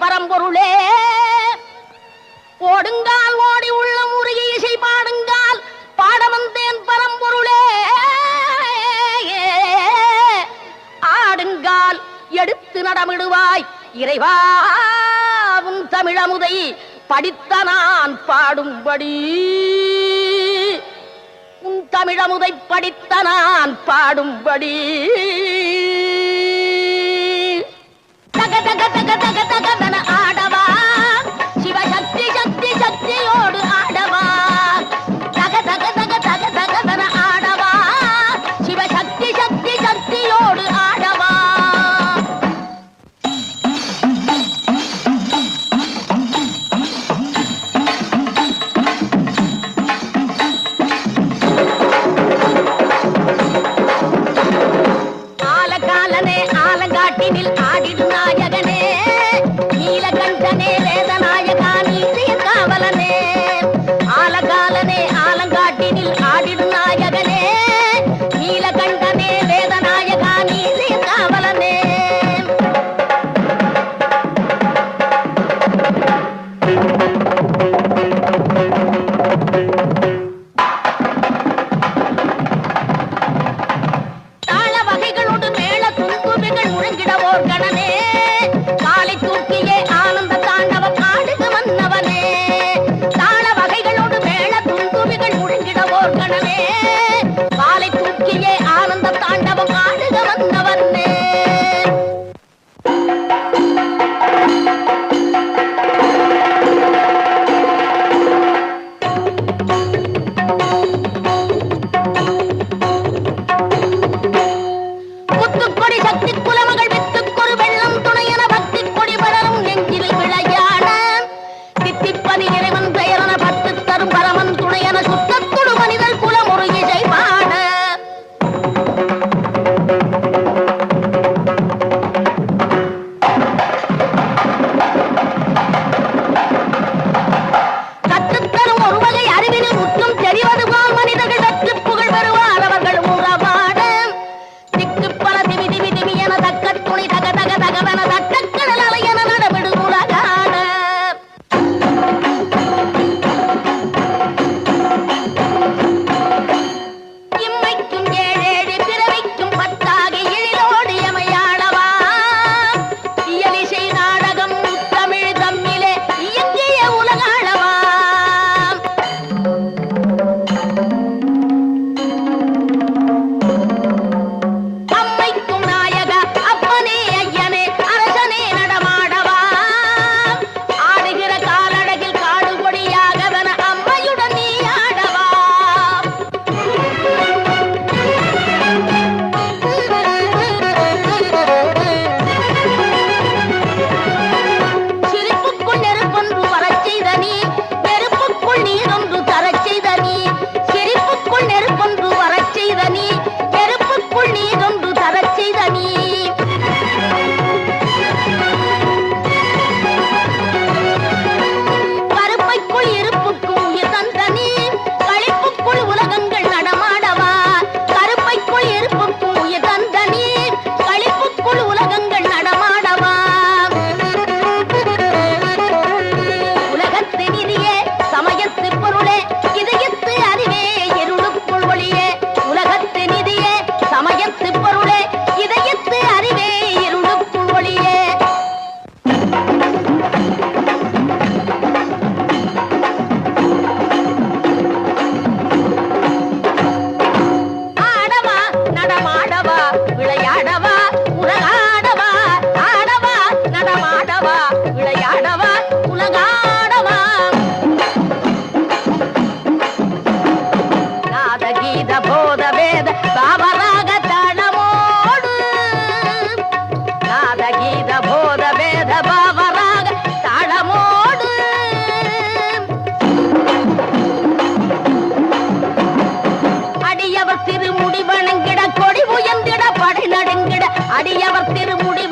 பரம்பொருளே ஓடுங்கால் ஓடி உள்ள முருகி இசை பாடுங்கால் பாட வந்தேன் பரம்பொருளே ஆடுங்கால் எடுத்து நடமிடுவாய் இறைவாவும் தமிழமுதை படித்த நான் பாடும்படி உன் தமிழமுதை படித்த நான் பாடும்படி தக தக தக தக தகதன ஆடவா சிவசக்தி சக்தி சக்தியோடு ஆடவா தக தக தக தக தகதன ஆடவா சிவசக்தி சக்தி சக்தியோடு ஆடவா ஆலகாலனே ஆலங்காட்டினில் ஆடிடும் நாயகனே நீலகண்டனே வேதநாயகா நீதிய காவலனே ஆலகாலனே ஆலங்காட்டினில் ஆடிடும் நாயகனே நீலகண்டனே வேதநாயகா நீதிய காவலனே தாள வகைகளோடு மேள துன்புகள் முழங்கிடவோர் கணனே காலை தூக்கியே ஆனந்த தாண்டவம் ஆடுக மன்னவனே தாள வகைகளோடு மேள துன்புகள் முழங்கிடவோர் கணனே காலை தூக்கியே ஆனந்த தாண்டவம் ஆடுக மன்னவனே முத்துக்கொடி சக்தி குலமகள் வித்துக்கொரு வெள்ளம் துணையன பக்தி கொடி பலரும் நெஞ்சில் விளையாட தித்திப்பதி இறைவன் பெயரன பத்து தரும் பரமன் துணையன சுத்தத்துடு மனிதர் குலமுரு இசை பாட கற்றுத்தரும் ஒரு வகை அறிவினில் முற்றும் தெரிவது போல் மனிதர்கள் வெற்றி புகழ் வருவார் அவர்கள் உறவாட திக்கு பல திவி திவி திவி என தக்க துணி தக தக தகவன தட்டக்கடல் அலையன நடவிடு உலகாட இம்மைக்கும் ஏழேழு பிறவைக்கும் பத்தாகி எழிலோடு எமையாளவா இயலிசை நாடகம் தமிழ் தம்மிலே இயங்கிய உலகாளவா அம்மைக்கும் நாயக அப்பனே ஐயனே அரசனே நடமாடவா ஆடுகிற காலழகில் காடு கொடியாகவன அம்மையுடன் நீ ஆடவா சிரிப்புக்குள் நெருப்பொன்று வரச் செய்த நீ நெருப்புக்குள் நீரொன்று தரச் செய்த நீ சிரிப்புக்குள் நெருப்பொன்று வரச் செய்த நீ நெருப்புக்குள் நீரொன்று தரச் செய்த நீ கருப்பைக்குள் இருப்புக்கும் உயிர் தந்த நீ களிப்புக்குள் உலகங்கள் நடமாடவா கருப்பைக்குள் இருப்புக்கும் உயிர் தந்த நீ களிப்புக்குள் உலகங்கள் நடமாடவா உலகத்து நிதியே சமயத்து பொருளே இதயத்து அறிவே இருளுக்குள் ஒளியே உலகத்து நிதியே சமயத்து பொருளே இதயத்து அறிவே இருளுக்குள் ஒளியே ஆடவா நடமாடவா விளையாடவா உலகாடவா ஆடவா நடமாடவா விளையாடவா உலகாடவா நாத கீத போத வேத பாவராக தாளமோடு நாத கீத போத வேத பாவராக தாளமோடு அடியவர் திருமுடி வணங்கிட கொடி உயர்ந்திட படை நடுங்கிட அடியவர் திருமுடி